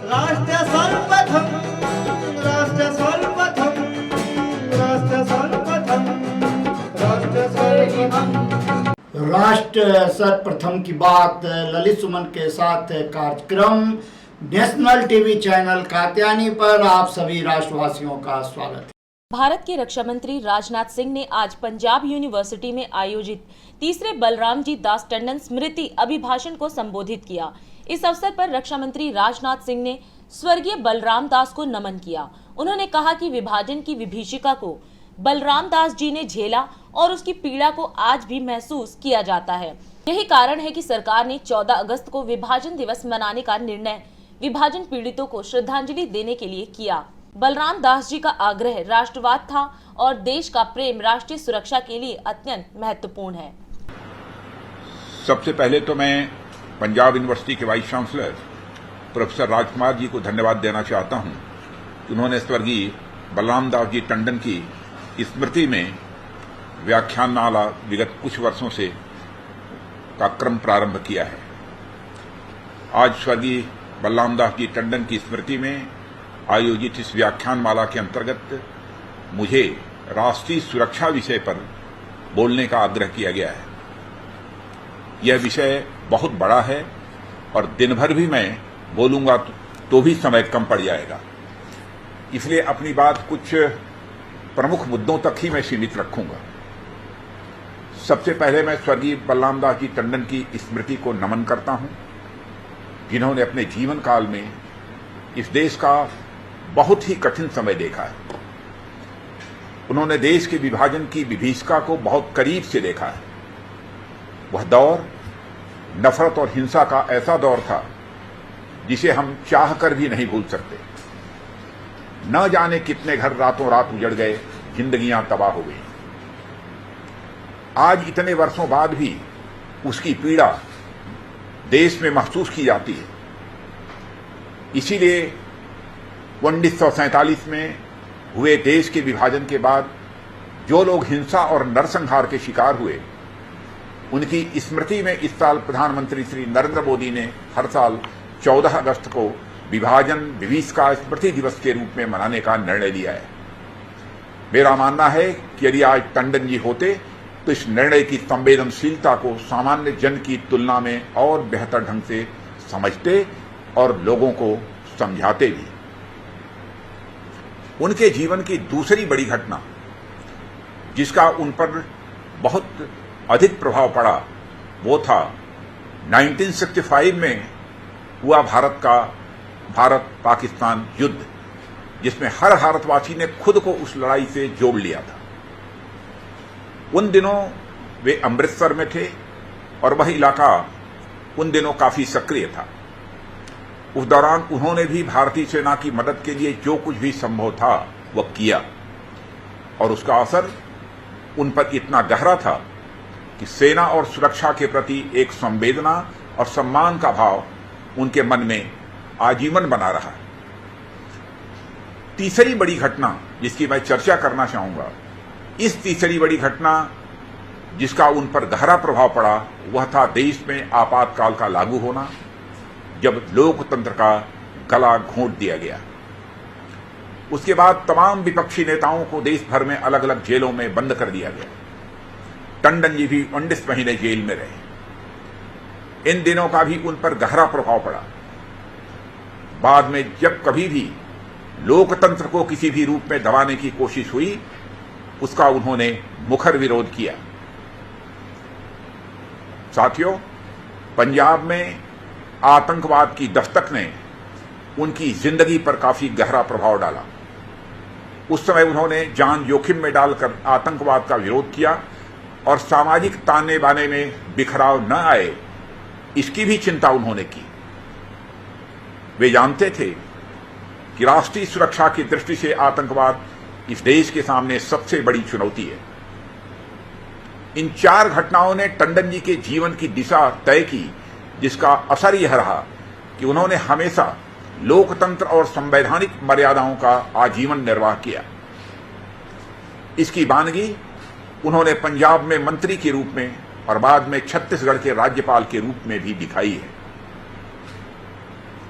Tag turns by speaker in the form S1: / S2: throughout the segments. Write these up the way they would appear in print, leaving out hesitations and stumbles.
S1: राष्ट्र सर्वप्रथम, राष्ट्र सर्वप्रथम, राष्ट्र सर्वप्रथम, राष्ट्र सर्वप्रथम।
S2: राष्ट्र सर्वप्रथम की बात ललित सुमन के साथ कार्यक्रम नेशनल टीवी चैनल कात्यायनी पर आप सभी राष्ट्रवासियों का स्वागत है।
S3: भारत के रक्षा मंत्री राजनाथ सिंह ने आज पंजाब यूनिवर्सिटी में आयोजित तीसरे बलराम जी दास टंडन स्मृति अभिभाषण को संबोधित किया। इस अवसर पर रक्षा मंत्री राजनाथ सिंह ने स्वर्गीय बलराम दास को नमन किया। उन्होंने कहा कि विभाजन की विभीषिका को बलराम दास जी ने झेला और उसकी पीड़ा को आज भी महसूस किया जाता है। यही कारण है कि सरकार ने 14 अगस्त को विभाजन दिवस मनाने का निर्णय विभाजन पीड़ितों को श्रद्धांजलि देने के लिए किया। बलराम दास जी का आग्रह राष्ट्रवाद था और देश का प्रेम राष्ट्रीय सुरक्षा के लिए अत्यंत महत्वपूर्ण है।
S4: सबसे पहले तो मैं पंजाब यूनिवर्सिटी के vice chancellor professor Rajkumar ji को धन्यवाद देना चाहता हूं कि उन्होंने स्वर्गीय बलराम दास जी टंडन की स्मृति में व्याख्यानमाला विगत कुछ वर्षों से का क्रम प्रारंभ किया है। आज स्वर्गीय बलराम दास जी टंडन की स्मृति में आयोजित इस व्याख्यानमाला के अंतर्गत मुझे राष्ट्रीय सुरक्षा विषय पर बोलने का आग्रह किया गया है। यह विषय बहुत बड़ा है और दिन भर भी मैं बोलूंगा तो भी समय कम पड़ जाएगा, इसलिए अपनी बात कुछ प्रमुख मुद्दों तक ही मैं सीमित रखूंगा। सबसे पहले मैं स्वर्गीय बलराम दास जी टंडन की स्मृति को नमन करता हूं, जिन्होंने अपने जीवन काल में इस देश का बहुत ही कठिन समय देखा है। उन्होंने देश के विभाजन की विभीषिका को बहुत करीब से देखा है। वह दौर नफरत और हिंसा का ऐसा दौर था जिसे हम चाहकर भी नहीं भूल सकते। न जाने कितने घर रातों रात उजड़ गए, जिंदगियां तबाह हो गई। आज इतने वर्षों बाद भी उसकी पीड़ा देश में महसूस की जाती है। इसीलिए 1947 में हुए देश के विभाजन के बाद जो लोग हिंसा और नरसंहार के शिकार हुए, उनकी स्मृति में इस साल प्रधानमंत्री श्री नरेंद्र मोदी ने हर साल 14 अगस्त को विभाजन विभीषिका स्मृति दिवस के रूप में मनाने का निर्णय लिया है। मेरा मानना है कि यदि आज टंडन जी होते तो इस निर्णय की संवेदनशीलता को सामान्य जन की तुलना में और बेहतर ढंग से समझते और लोगों को समझाते भी। उनके जीवन की दूसरी बड़ी घटना जिसका उन पर बहुत अधिक प्रभाव पड़ा वो था 1965 में हुआ भारत पाकिस्तान युद्ध, जिसमें हर भारतवासी ने खुद को उस लड़ाई से जोड़ लिया था। उन दिनों वे अमृतसर में थे और वह इलाका उन दिनों काफी सक्रिय था। उस दौरान उन्होंने भी भारतीय सेना की मदद के लिए जो कुछ भी संभव था वह किया और उसका असर उन पर इतना गहरा था कि सेना और सुरक्षा के प्रति एक संवेदना और सम्मान का भाव उनके मन में आजीवन बना रहा। तीसरी बड़ी घटना जिसकी मैं चर्चा करना चाहूंगा, इस तीसरी बड़ी घटना जिसका उन पर गहरा प्रभाव पड़ा वह था देश में आपातकाल का लागू होना, जब लोकतंत्र का गला घोंट दिया गया। उसके बाद तमाम विपक्षी नेताओं को देश भर में अलग अलग जेलों में बंद कर दिया गया। टंडन जी भी 19 महीने जेल में रहे। इन दिनों का भी उन पर गहरा प्रभाव पड़ा। बाद में जब कभी भी लोकतंत्र को किसी भी रूप में दबाने की कोशिश हुई, उसका उन्होंने मुखर विरोध किया। साथियों, पंजाब में आतंकवाद की दस्तक ने उनकी जिंदगी पर काफी गहरा प्रभाव डाला। उस समय उन्होंने जान जोखिम में डालकर आतंकवाद का विरोध किया और सामाजिक ताने बाने में बिखराव न आए, इसकी भी चिंता उन्होंने की। वे जानते थे कि राष्ट्रीय सुरक्षा की दृष्टि से आतंकवाद इस देश के सामने सबसे बड़ी चुनौती है। इन चार घटनाओं ने टंडन जी के जीवन की दिशा तय की, जिसका असर यह रहा कि उन्होंने हमेशा लोकतंत्र और संवैधानिक मर्यादाओं का आजीवन निर्वाह किया। इसकी बानगी उन्होंने पंजाब में मंत्री के रूप में और बाद में छत्तीसगढ़ के राज्यपाल के रूप में भी दिखाई है।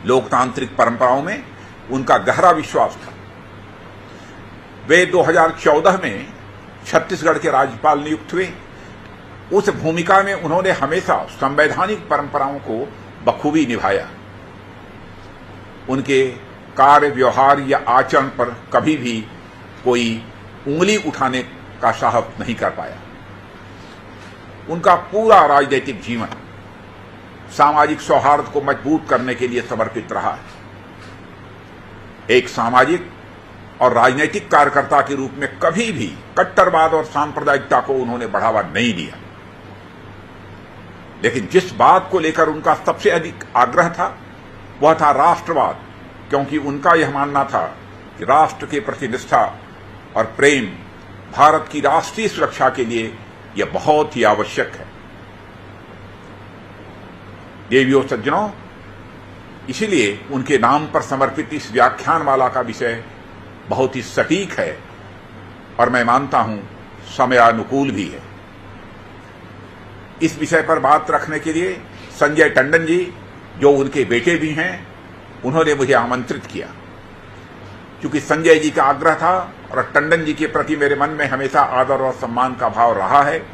S4: लोकतांत्रिक परंपराओं में उनका गहरा विश्वास था। वे 2014 में छत्तीसगढ़ के राज्यपाल नियुक्त हुए। उस भूमिका में उन्होंने हमेशा संवैधानिक परंपराओं को बखूबी निभाया। उनके कार्य, व्यवहार या आचरण पर कभी भी कोई उंगली उठाने का साहस नहीं कर पाया। उनका पूरा राजनीतिक जीवन सामाजिक सौहार्द को मजबूत करने के लिए समर्पित रहा है। एक सामाजिक और राजनीतिक कार्यकर्ता के रूप में कभी भी कट्टरवाद और सांप्रदायिकता को उन्होंने बढ़ावा नहीं दिया। लेकिन जिस बात को लेकर उनका सबसे अधिक आग्रह था वह था राष्ट्रवाद, क्योंकि उनका यह मानना था कि राष्ट्र के प्रति निष्ठा और प्रेम भारत की राष्ट्रीय सुरक्षा के लिए यह बहुत ही आवश्यक है। देवियों सज्जनों, इसीलिए उनके नाम पर समर्पित इस व्याख्यानमाला का विषय बहुत ही सटीक है और मैं मानता हूं समयानुकूल भी है। इस विषय पर बात रखने के लिए संजय टंडन जी, जो उनके बेटे भी हैं, उन्होंने मुझे आमंत्रित किया। क्योंकि संजय जी का आग्रह था और टंडन जी के प्रति मेरे मन में हमेशा आदर और सम्मान का भाव रहा है,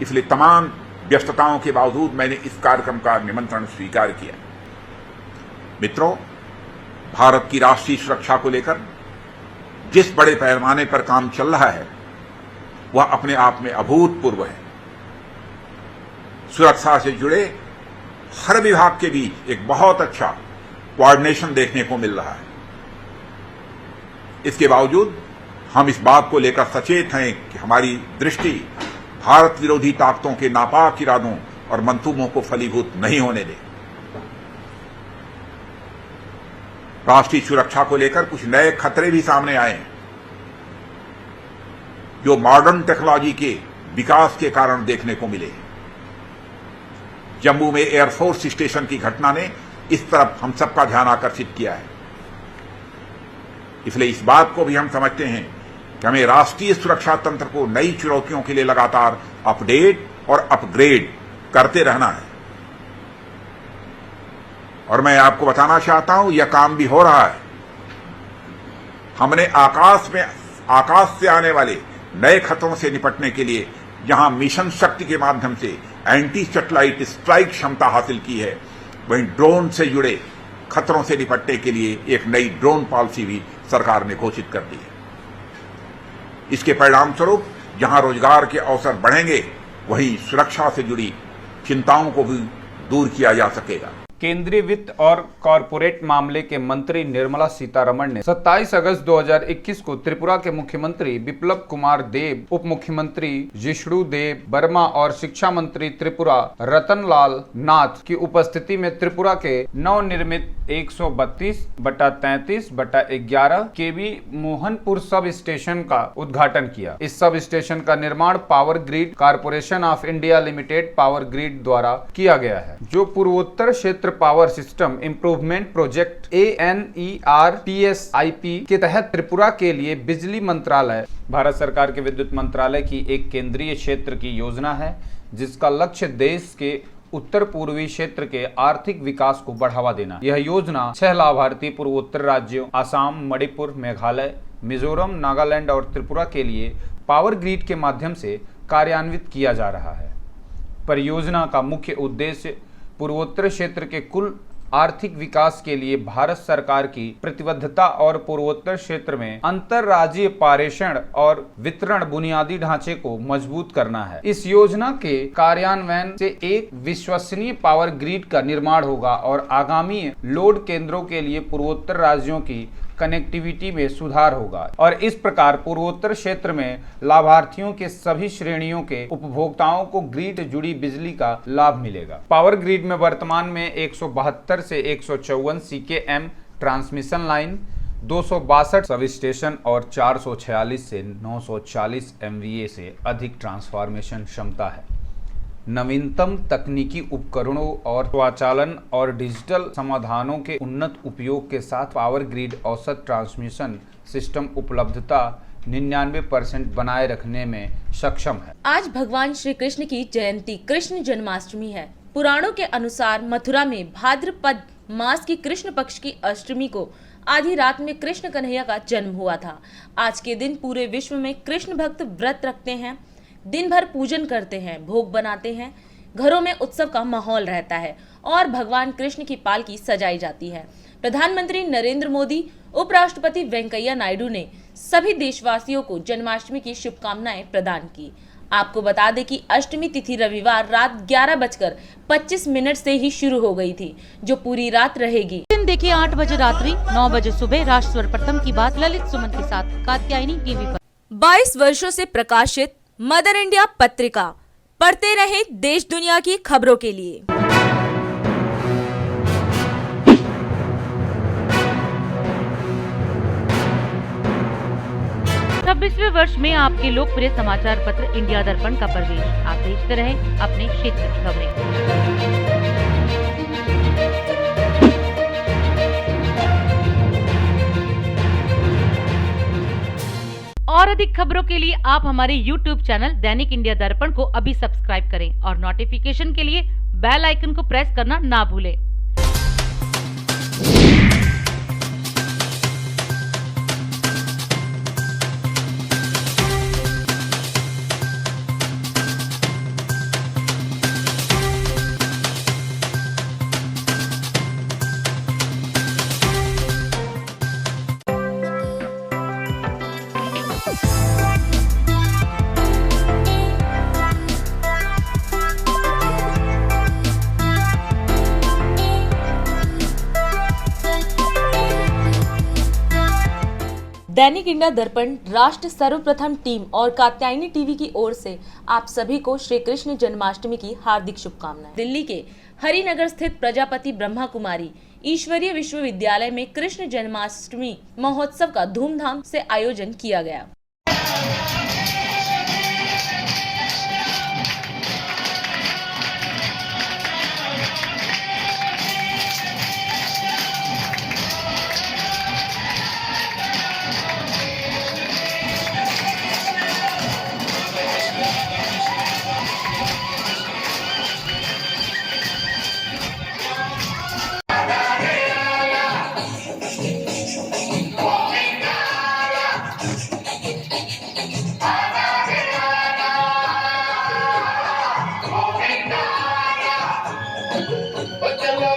S4: इसलिए तमाम व्यस्तताओं के बावजूद मैंने इस कार्यक्रम का निमंत्रण स्वीकार किया। मित्रों, भारत की राष्ट्रीय सुरक्षा को लेकर जिस बड़े पैमाने पर काम चल रहा है वह अपने आप में अभूतपूर्व है। सुरक्षा से जुड़े हर विभाग के बीच एक बहुत अच्छा कोऑर्डिनेशन देखने को मिल रहा है। इसके बावजूद हम इस बात को लेकर सचेत हैं कि हमारी दृष्टि भारत विरोधी ताकतों के नापाक इरादों और मंसूबों को फलीभूत नहीं होने दे। राष्ट्रीय सुरक्षा को लेकर कुछ नए खतरे भी सामने आए हैं, जो मॉडर्न टेक्नोलॉजी के विकास के कारण देखने को मिले। जम्मू में एयरफोर्स स्टेशन की घटना ने इस तरफ हम सबका ध्यान आकर्षित किया है। इसलिए इस बात को भी हम समझते हैं कि हमें राष्ट्रीय सुरक्षा तंत्र को नई चुनौतियों के लिए लगातार अपडेट और अपग्रेड करते रहना है। और मैं आपको बताना चाहता हूं, यह काम भी हो रहा है। हमने आकाश से आने वाले नए खतरों से निपटने के लिए जहां मिशन शक्ति के माध्यम से एंटी सैटेलाइट स्ट्राइक क्षमता हासिल की है, वहीं ड्रोन से जुड़े खतरों से निपटने के लिए एक नई ड्रोन पॉलिसी भी सरकार ने घोषित कर दी है। इसके परिणाम स्वरूप जहां रोजगार के अवसर बढ़ेंगे, वहीं सुरक्षा से जुड़ी चिंताओं को भी दूर किया जा सकेगा।
S5: केंद्रीय वित्त और कॉरपोरेट मामले के मंत्री निर्मला सीतारमण ने 27 अगस्त 2021 को त्रिपुरा के मुख्यमंत्री बिप्लब कुमार देब, उप मुख्यमंत्री जिष्णु देव वर्मा और शिक्षा मंत्री त्रिपुरा रतनलाल नाथ की उपस्थिति में त्रिपुरा के नवनिर्मित 132/33/11 केवी मोहनपुर सब स्टेशन का उद्घाटन किया। इस सब स्टेशन का निर्माण power grid corporation of India limited power grid द्वारा किया गया है, जो पूर्वोत्तर क्षेत्र power system improvement project ANERTSIP के तहत त्रिपुरा के लिए बिजली मंत्रालय, भारत सरकार के विद्युत मंत्रालय की एक केंद्रीय क्षेत्र की योजना है, जिसका लक्ष्य देश के उत्तर पूर्वी क्षेत्र के आर्थिक विकास को बढ़ावा देना। यह योजना 6 लाभार्थी पूर्वोत्तर राज्यों असम, मणिपुर, मेघालय, मिजोरम, नागालैंड और त्रिपुरा के लिए पावर ग्रिड के माध्यम से कार्यान्वित किया जा रहा है। परियोजना का मुख्य उद्देश्य पूर्वोत्तर क्षेत्र के कुल आर्थिक विकास के लिए भारत सरकार की प्रतिबद्धता और पूर्वोत्तर क्षेत्र में अंतरराज्यीय पारेषण और वितरण बुनियादी ढांचे को मजबूत करना है। इस योजना के कार्यान्वयन से एक विश्वसनीय पावर ग्रिड का निर्माण होगा और आगामी लोड केंद्रों के लिए पूर्वोत्तर राज्यों की कनेक्टिविटी में सुधार होगा और इस प्रकार पूर्वोत्तर क्षेत्र में लाभार्थियों के सभी श्रेणियों के उपभोक्ताओं को ग्रिड जुड़ी बिजली का लाभ मिलेगा। पावर ग्रिड में वर्तमान में 172 से 154 CKM transmission line, 262 sub station और 446 से 940 MVA से अधिक ट्रांसफॉर्मेशन क्षमता है। नवीनतम तकनीकी उपकरणों और स्वचालन और डिजिटल समाधानों के उन्नत उपयोग के साथ पावर ग्रिड औसत ट्रांसमिशन सिस्टम उपलब्धता 99% बनाए रखने में सक्षम है।
S3: आज भगवान श्री कृष्ण की जयंती कृष्ण जन्माष्टमी है। पुराणों के अनुसार मथुरा में भाद्रपद मास की कृष्ण पक्ष की अष्टमी को आधी रात में कृष्ण कन्हैया का जन्म हुआ था। आज के दिन पूरे विश्व में कृष्ण भक्त व्रत रखते हैं, दिन भर पूजन करते हैं, भोग बनाते हैं, घरों में उत्सव का माहौल रहता है और भगवान कृष्ण की पालकी सजाई जाती है। प्रधानमंत्री नरेंद्र मोदी, उपराष्ट्रपति वेंकैया नायडू ने सभी देशवासियों को जन्माष्टमी की शुभकामनाएं प्रदान की। आपको बता दें कि अष्टमी तिथि रविवार रात 11:25 से ही शुरू हो गई थी, जो पूरी रात रहेगी।
S6: दिन देखिए 8 बजे रात्रि 9 बजे सुबह राष्ट्र सर्वप्रथम की बात ललित सुमन के साथ कात्यायनी टीवी पर।
S3: 22 वर्षों से प्रकाशित मदर इंडिया पत्रिका, पढ़ते रहे देश दुनिया की खबरों के लिए।
S6: 26वें वर्ष में आपके लोकप्रिय समाचार पत्र इंडिया दर्पण का प्रवेश। आप देखते रहें अपने क्षेत्र की खबरें। और अधिक खबरों के लिए आप हमारे YouTube चैनल दैनिक इंडिया दर्पण को अभी सब्सक्राइब करें और नोटिफिकेशन के लिए बेल आइकन को प्रेस करना ना भूलें।
S3: दैनिक इंडिया दर्पण राष्ट्र सर्वप्रथम टीम और कात्यायनी टीवी की ओर से आप सभी को श्री कृष्ण जन्माष्टमी की हार्दिक शुभकामनाएं। दिल्ली के हरिनगर स्थित प्रजापति ब्रह्मा कुमारी ईश्वरीय विश्वविद्यालय में कृष्ण जन्माष्टमी महोत्सव का धूमधाम से आयोजन किया गया।
S1: चलो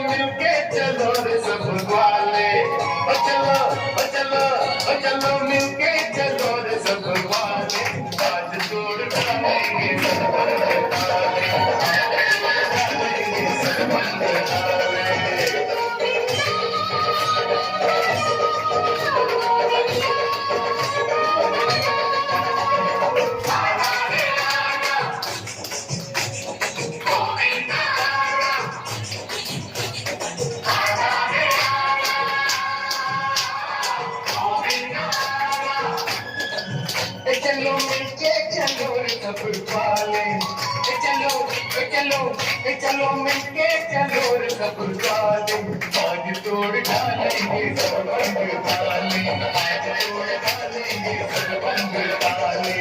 S1: मिलके चलो रे सब काले, आज तोड़ डालेंगे सब बंद काले, आज तोड़ डालेंगे सब बंद काले।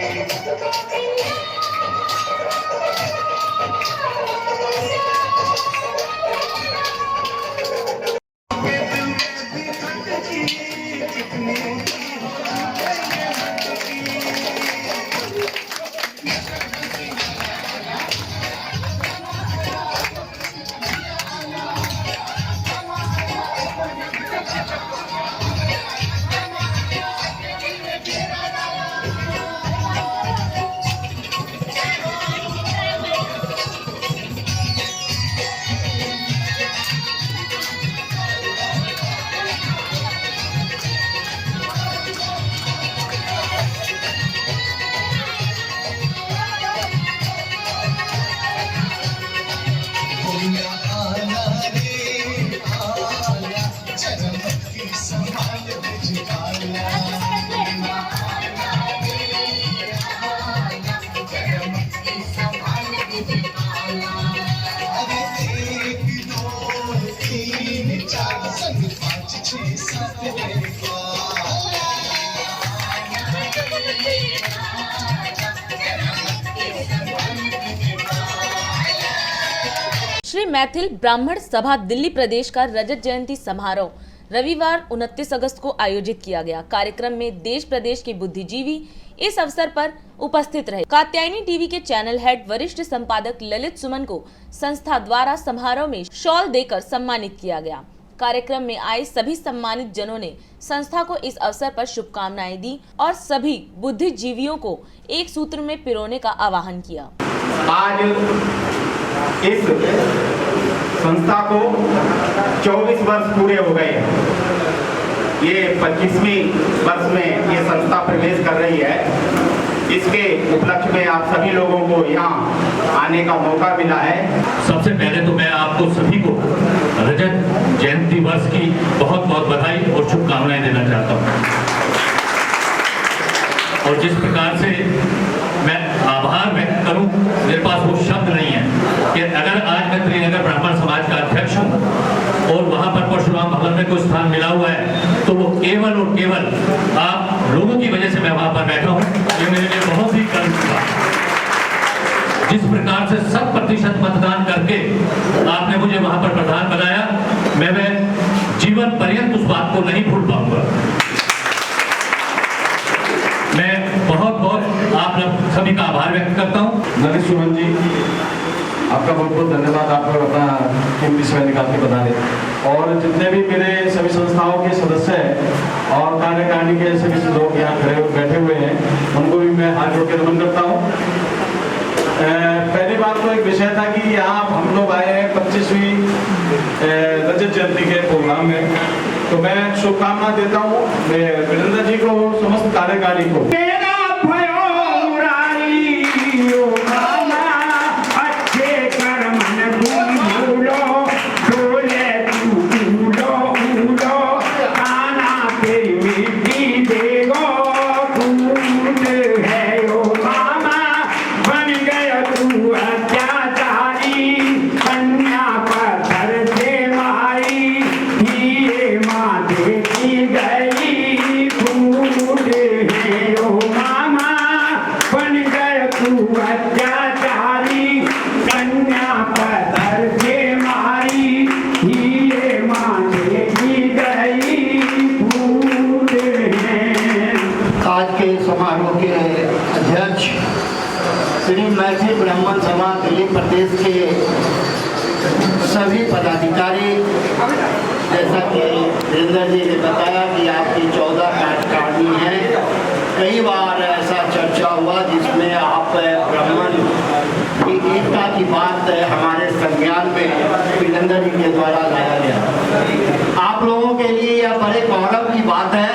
S3: मैथिल ब्राह्मण सभा दिल्ली प्रदेश का रजत जयंती समारोह रविवार 29 अगस्त को आयोजित किया गया। कार्यक्रम में देश प्रदेश के बुद्धिजीवी इस अवसर पर उपस्थित रहे। कात्यायनी टीवी के चैनल हेड वरिष्ठ संपादक ललित सुमन को संस्था द्वारा समारोह में शॉल देकर सम्मानित किया गया। कार्यक्रम में आए सभी सम्मानित जनों ने संस्था को इस अवसर पर शुभकामनाएं दी और सभी बुद्धिजीवियों को एक सूत्र में पिरोने का आह्वान किया।
S7: आज इस संस्था को 24 वर्ष पूरे हो गए। ये 25वीं वर्ष में ये संस्था प्रवेश कर रही है। इसके उपलक्ष्य में आप सभी लोगों को यहाँ आने का मौका मिला है।
S8: सबसे पहले तो मैं आपको सभी को रजत जयंती वर्ष की बहुत बहुत बधाई और शुभकामनाएं देना चाहता हूँ। और जिस प्रकार से मैं आभार व्यक्त करूं, मेरे पास वो शब्द नहीं है कि अगर आज मैं त्रिनगर ब्राह्मण समाज का अध्यक्ष हूं और वहां पर परशुराम भवन में कोई स्थान मिला हुआ है तो वो केवल और केवल आप लोगों की वजह से मैं वहां पर बैठा हूं। ये मेरे लिए बहुत ही गर्व की बात है। जिस प्रकार से 100% मतदान करके आपने मुझे वहां पर प्रधान बनाया, मैं जीवन पर्यंत उस बात को नहीं भूल पाऊंगा। मैं बहुत बहुत आप सभी का आभार व्यक्त करता हूं।
S9: ललित सुमन जी, आपका बहुत बहुत धन्यवाद। आप लोग अपना कीमती समय निकाल के बता दें। और जितने भी मेरे सभी संस्थाओं के सदस्य हैं और कार्यकारिणी के सभी लोग यहाँ खड़े बैठे हुए हैं, उनको भी मैं हाथ जोड़ के नमन करता हूँ। पहली बात तो एक विषय था कि यहाँ हम लोग आए हैं 25वीं रजत जयंती के प्रोग्राम में, तो मैं शुभकामना देता हूँ वीरेंद्र जी को, समस्त कार्यकारिणी को।
S2: समारोह के अध्यक्ष श्री मैथिल ब्राह्मण सभा दिल्ली प्रदेश के सभी पदाधिकारी, जैसा कि वीरेंद्र जी ने बताया कि आपकी 14 कार्यकारिणी है। कई बार ऐसा चर्चा हुआ जिसमें आप ब्राह्मण की एकता की बात हमारे संज्ञान में वीरेंद्र जी के द्वारा लाया गया। आप लोगों के लिए यह बड़े गौरव की बात है।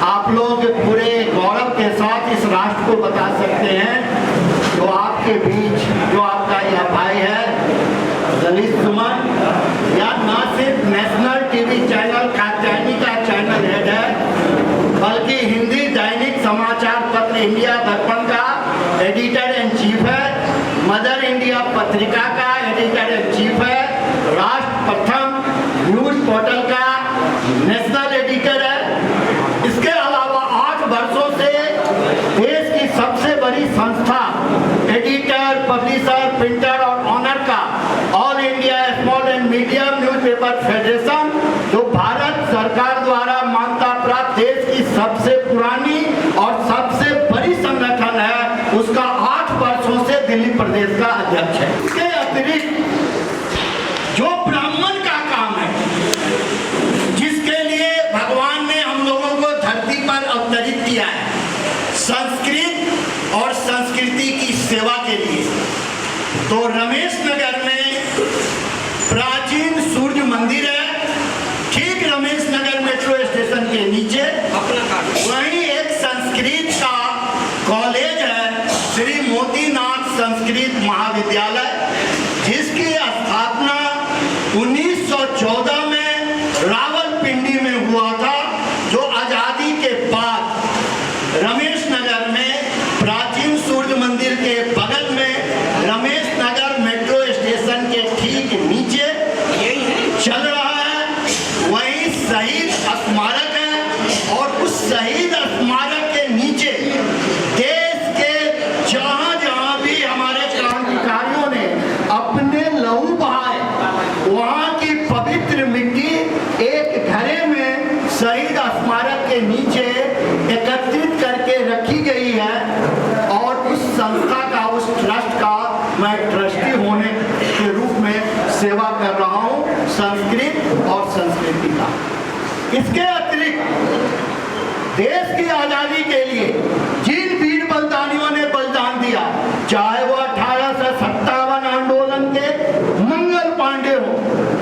S2: आप लोग पूरे गौरव के साथ इस राष्ट्र को बता सकते हैं जो आपके बीच जो आपका यह भाई है ललित सुमन, या न सिर्फ नेशनल टीवी चैनल कात्यायनी का चैनल हेड है, बल्कि हिंदी दैनिक समाचार पत्र इंडिया दर्पण का एडिटर इन चीफ है, मदर इंडिया पत्रिका का एडिटर इन चीफ है, राष्ट्र प्रथम न्यूज पोर्टल का नेशनल एडिटर है। इसके अलावा 8 वर्षों से देश की सबसे बड़ी संस्था एडिटर, पब्लिशर, प्रिंटर और ऑनर का all India small and medium newspaper federation, जो भारत सरकार द्वारा मान्यता प्राप्त देश की सबसे पुरानी और सबसे बड़ी संगठन है, उसका 8 वर्षों से दिल्ली प्रदेश का अध्यक्ष है। इसके अतिरिक्त जो ब्राह्मण का काम है, जिसके लिए भगवान ने हम लोगों को धरती पर अवतरित किया है, संस्कृत और संस्कृति की सेवा के लिए, तो रमेश नगर में प्राचीन सूर्य मंदिर है। ठीक रमेश नगर मेट्रो स्टेशन के नीचे वहीं एक संस्कृत का कॉलेज है, श्री मोतीनाथ संस्कृत महाविद्यालय, जिसकी स्थापना 1914 में रावलपिंडी में हुआ था। जो आजादी के बाद रमेश नगर में प्राचीन सूर्य मंदिर के बगल में रमेश नगर मेट्रो स्टेशन के ठीक नीचे चल रहा है। वहीं शहीद स्मारक है और उस शहीद स्मारक के नीचे देश के जहां जहां भी हमारे क्रांतिकारियों ने अपने लहू बहाए शहीद स्मारक के नीचे एकत्रित करके रखी गई है और उस संस्था का, उस ट्रस्ट का मैं ट्रस्टी होने के रूप में सेवा कर रहा हूँ, संस्कृत और संस्कृति का। इसके अतिरिक्त देश की आजादी के लिए जिन वीर बलिदानियों ने बलिदान दिया, चाहे वो 1857 आंदोलन के मंगल पांडे हो,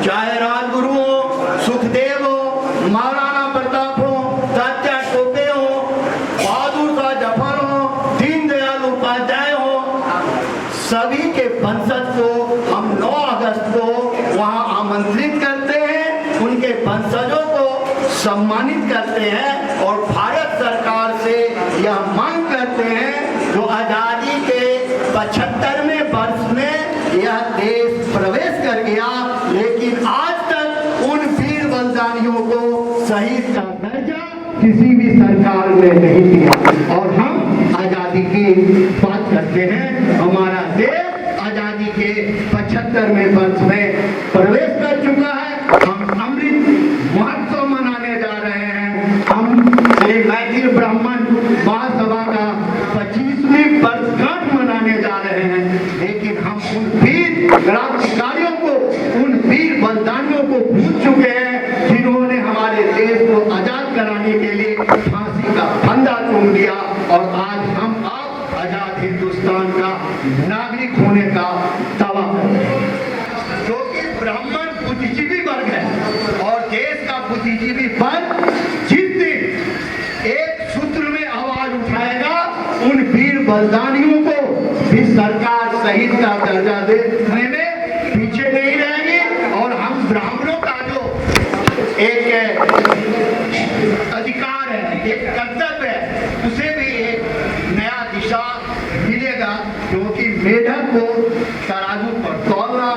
S2: चाहे राजगुरु हो, सुखदेव हो, महाराणा प्रताप हो, तात्या टोपे हो, बहादुर शाह जफर हो, दीनदयाल उपाध्याय हो, सभी के वंशज को हम 9 अगस्त को वहां आमंत्रित करते हैं, उनके वंशजों को सम्मानित करते हैं और भारत सरकार से यह मांग करते हैं जो आजादी के 75वें वर्ष में यह देश प्रवेश कर गया, लेकिन आज तक उन वीर बलिदानियों को शहीद का दर्जा किसी भी सरकार ने नहीं दिया। और हम आजादी की बात करते हैं, हमारा देश आजादी के 75वें वर्ष में प्रवेश कर चुका है। हम अमृत महोत्सव मनाने जा रहे हैं। हम श्री मैथिल ब्राह्मण महासभा का 25वीं वर्षगांठ मनाने जा रहे हैं, लेकिन हम उन वीर क्रांतिकारियों को, उन वीर बलिदानियों को भूल चुके हैं जिन्होंने हमारे देश को आजाद कराने के लिए फांसी का फंदा चूम दिया और आज हम आप आजाद हिंदुस्तान का नागरिक होने का दावा करते हैं। जो कि ब्राह्मण बुद्धिजीवी वर्ग है और देश का बुद्धिजीवी वर्ग जिस दिन एक सूत्र में आवाज उठाएगा, उन वीर बलिदानियों को भी सरकार शहीद का दर्जा देने में पीछे नहीं रहेगी और हम ब्राह्मणों का जो एक अधिकार है, एक कर्तव्य है, उसे भी एक नया दिशा मिलेगा, क्योंकि मेढक को तराजू पर तौलना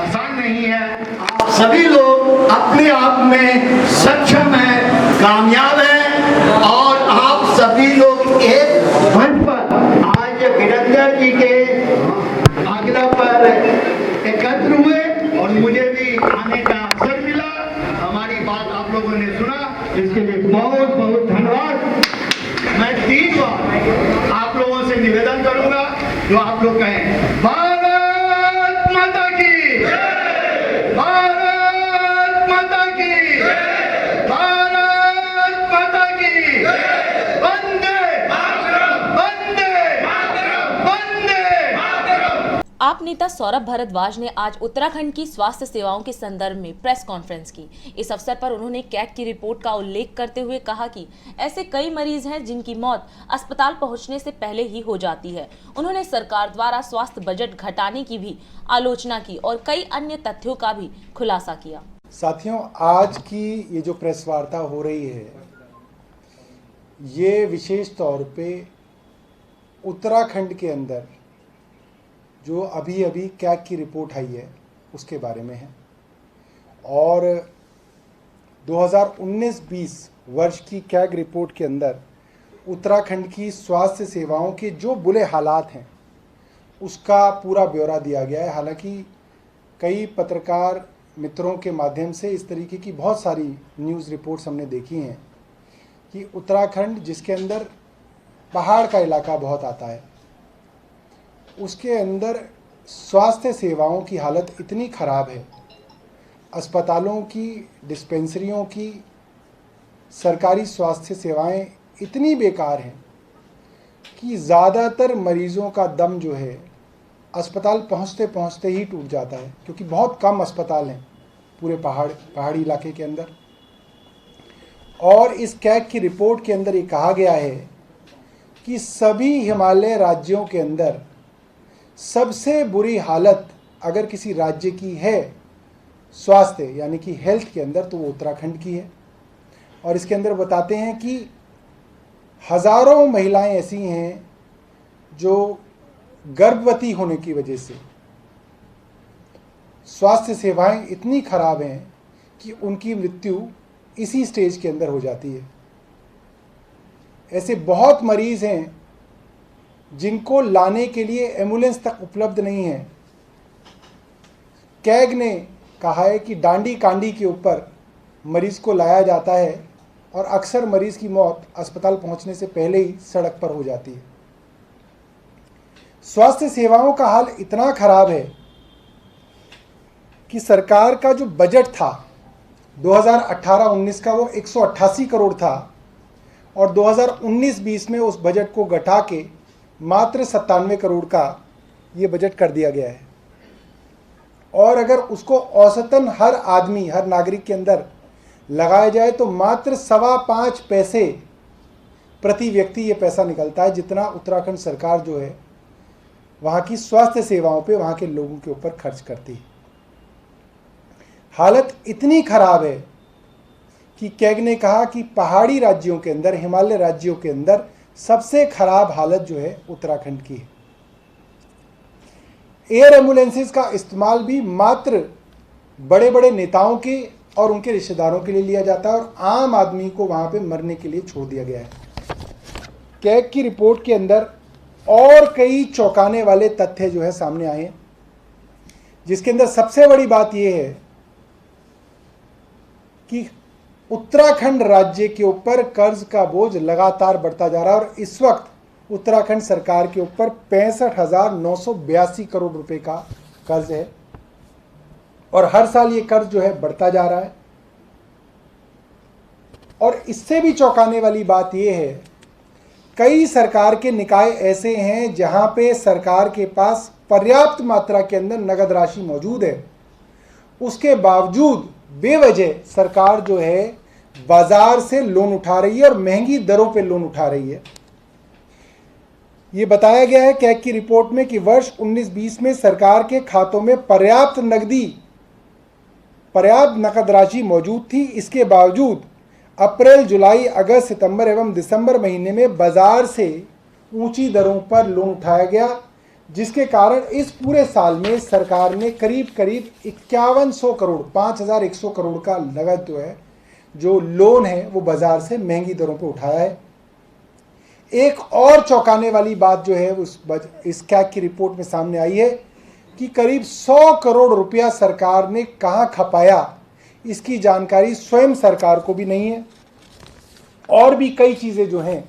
S2: आसान नहीं है। आप सभी लोग अपने आप में सक्षम हैं, कामयाब हैं और आप सभी लोग एक मंच पर आज वीरेंद्र जी के आग्रह पर एकत्र हुए और मुझे भी आने का अवसर मिला। हमारी बात आप लोगों ने सुना, इसके लिए बहुत बहुत धन्यवाद। मैं 3 बार आप लोगों से निवेदन करूंगा, जो आप लोग कहें, भारत माता की, भारत माता की, भारत माता की, वंदे वंदे वंदे।
S3: आप नेता सौरभ भारद्वाज ने आज उत्तराखंड की स्वास्थ्य सेवाओं के संदर्भ में प्रेस कॉन्फ्रेंस की। इस अवसर पर उन्होंने कैग की रिपोर्ट का उल्लेख करते हुए कहा कि ऐसे कई मरीज हैं जिनकी मौत अस्पताल पहुंचने से पहले ही हो जाती है। उन्होंने सरकार द्वारा स्वास्थ्य बजट घटाने की भी आलोचना की और कई अन्य तथ्यों का भी खुलासा किया।
S10: साथियों, आज की ये जो प्रेस वार्ता हो रही है, ये विशेष तौर पे उत्तराखंड के अंदर जो अभी अभी कैग की रिपोर्ट आई है उसके बारे में है और 2019-20 वर्ष की कैग रिपोर्ट के अंदर उत्तराखंड की स्वास्थ्य सेवाओं के जो बुरे हालात हैं उसका पूरा ब्यौरा दिया गया है। हालांकि कई पत्रकार मित्रों के माध्यम से इस तरीके की बहुत सारी न्यूज़ रिपोर्ट्स हमने देखी हैं कि उत्तराखंड, जिसके अंदर पहाड़ का इलाका बहुत आता है, उसके अंदर स्वास्थ्य सेवाओं की हालत इतनी ख़राब है, अस्पतालों की, डिस्पेंसरियों की, सरकारी स्वास्थ्य सेवाएं इतनी बेकार हैं कि ज़्यादातर मरीज़ों का दम जो है अस्पताल पहुंचते पहुंचते ही टूट जाता है, क्योंकि बहुत कम अस्पताल हैं पूरे पहाड़ी इलाके के अंदर। और इस कैग की रिपोर्ट के अंदर ये कहा गया है कि सभी हिमालय राज्यों के अंदर सबसे बुरी हालत अगर किसी राज्य की है स्वास्थ्य यानी कि हेल्थ के अंदर, तो वो उत्तराखंड की है। और इसके अंदर बताते हैं कि हज़ारों महिलाएं ऐसी हैं जो गर्भवती होने की वजह से स्वास्थ्य सेवाएं इतनी खराब हैं कि उनकी मृत्यु इसी स्टेज के अंदर हो जाती है। ऐसे बहुत मरीज़ हैं जिनको लाने के लिए एम्बुलेंस तक उपलब्ध नहीं है। कैग ने कहा है कि डांडी कांडी के ऊपर मरीज़ को लाया जाता है और अक्सर मरीज की मौत अस्पताल पहुंचने से पहले ही सड़क पर हो जाती है। स्वास्थ्य सेवाओं का हाल इतना खराब है कि सरकार का जो बजट था 2018-19 का वो 188 करोड़ था और 2019-20 में उस बजट को घटा के मात्र 97 करोड़ का ये बजट कर दिया गया है। और अगर उसको औसतन हर आदमी, हर नागरिक के अंदर लगाया जाए तो मात्र 5.25 पैसे प्रति व्यक्ति ये पैसा निकलता है, जितना उत्तराखंड सरकार जो है वहाँ की स्वास्थ्य सेवाओं पे, वहाँ के लोगों के ऊपर खर्च करती है। हालत इतनी खराब है कि कैग ने कहा कि पहाड़ी राज्यों के अंदर, हिमालय राज्यों के अंदर सबसे खराब हालत जो है उत्तराखंड की है। एयर एम्बुलेंसेस का इस्तेमाल भी मात्र बड़े बड़े नेताओं के और उनके रिश्तेदारों के लिए लिया जाता है और आम आदमी को वहां पे मरने के लिए छोड़ दिया गया है। कैग की रिपोर्ट के अंदर और कई चौंकाने वाले तथ्य जो है सामने आए हैं, जिसके अंदर सबसे बड़ी बात यह है कि उत्तराखंड राज्य के ऊपर कर्ज का बोझ लगातार बढ़ता जा रहा है और इस वक्त उत्तराखंड सरकार के ऊपर 65,982 करोड़ रुपए का कर्ज है और हर साल ये कर्ज जो है बढ़ता जा रहा है। और इससे भी चौंकाने वाली बात यह है, कई सरकार के निकाय ऐसे हैं जहां पे सरकार के पास पर्याप्त मात्रा के अंदर नगद राशि मौजूद है, उसके बावजूद बेवजह सरकार जो है बाजार से लोन उठा रही है और महंगी दरों पे लोन उठा रही है। ये बताया गया है कैग की रिपोर्ट में कि वर्ष 19-20 में सरकार के खातों में पर्याप्त नकद राशि मौजूद थी। इसके बावजूद अप्रैल, जुलाई, अगस्त, सितंबर एवं दिसंबर महीने में बाजार से ऊंची दरों पर लोन उठाया गया, जिसके कारण इस पूरे साल में सरकार ने करीब 5100 करोड़, 5100 करोड़ का नगद जो है, जो लोन है, वो बाजार से महंगी दरों पर उठाया है। एक और चौंकाने वाली बात जो है इस कैग की रिपोर्ट में सामने आई है कि करीब 100 करोड़ रुपया सरकार ने कहां खपाया, इसकी जानकारी स्वयं सरकार को भी नहीं है। और भी कई चीजें जो हैं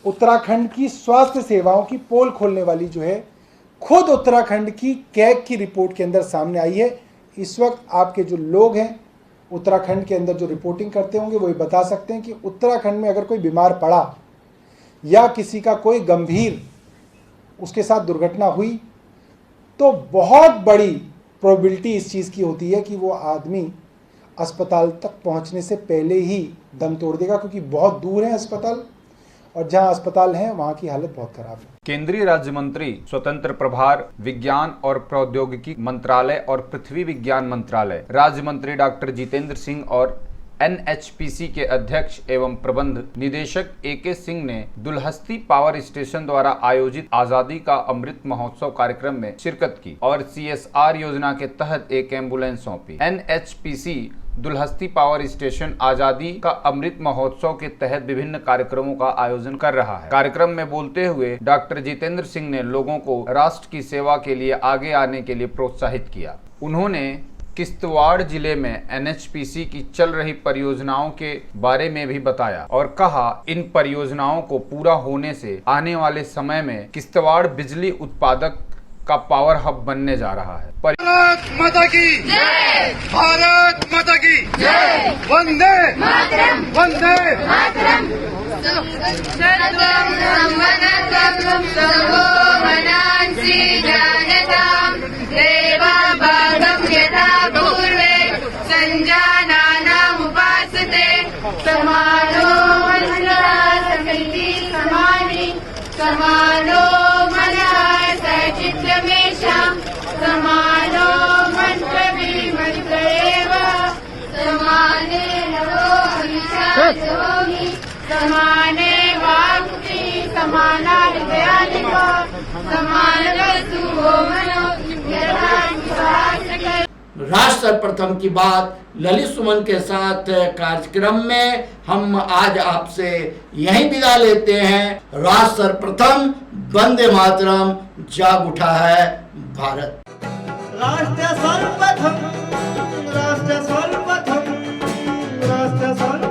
S10: उत्तराखंड की स्वास्थ्य सेवाओं की पोल खोलने वाली जो है, खुद उत्तराखंड की कैग की रिपोर्ट के अंदर सामने आई है। इस वक्त आपके जो लोग हैं उत्तराखंड के अंदर जो रिपोर्टिंग करते होंगे वो ये बता सकते हैं कि उत्तराखंड में अगर कोई बीमार पड़ा या किसी का कोई गंभीर उसके साथ दुर्घटना हुई तो बहुत बड़ी प्रोबेबिलिटी इस चीज़ की होती है कि वो आदमी अस्पताल तक पहुंचने से पहले ही दम तोड़ देगा, क्योंकि बहुत दूर है अस्पताल और जहां अस्पताल है वहां की हालत बहुत खराब है।
S5: केंद्रीय राज्य मंत्री स्वतंत्र प्रभार विज्ञान और प्रौद्योगिकी मंत्रालय और पृथ्वी विज्ञान मंत्रालय राज्य मंत्री डॉक्टर जितेंद्र सिंह और NHPC के अध्यक्ष एवं प्रबंध निदेशक AK सिंह ने दुलहस्ती पावर स्टेशन द्वारा आयोजित आजादी का अमृत महोत्सव कार्यक्रम में शिरकत की और CSR योजना के तहत एक एम्बुलेंस सौंपी। NHPC दुलहस्ती पावर स्टेशन आजादी का अमृत महोत्सव के तहत विभिन्न कार्यक्रमों का आयोजन कर रहा है। कार्यक्रम में बोलते हुए डॉक्टर जितेंद्र सिंह ने लोगों को राष्ट्र की सेवा के लिए आगे आने के लिए प्रोत्साहित किया। उन्होंने किश्तवाड़ जिले में NHPC की चल रही परियोजनाओं के बारे में भी बताया और कहा इन परियोजनाओं को पूरा होने से आने वाले समय में किश्तवाड़ बिजली उत्पादक का पावर हब बनने जा रहा है।
S1: भारत माता की जय, भारत माता की जय, वंदे मातरम, वंदे मातरम।
S11: संजानानामुपासते समानो मनः समिति समानि समानो मनः सचित्रमेषां समानो मंत्रभी मंत्र एव समाने नवो हविषायोगी समाने वाक्ति समाना हृदयानिको समानस्तु मनो यथा विश्वासक।
S2: राष्ट्र सर्वप्रथम की बात ललित सुमन के साथ कार्यक्रम में हम आज आपसे यहीं विदा लेते हैं। राष्ट्र सर्वप्रथम, वंदे मातरम, जाग उठा है भारत।
S12: राष्ट्र सर्वप्रथम, राष्ट्र सर्वप्रथम, राष्ट्र सर्वप्रथम।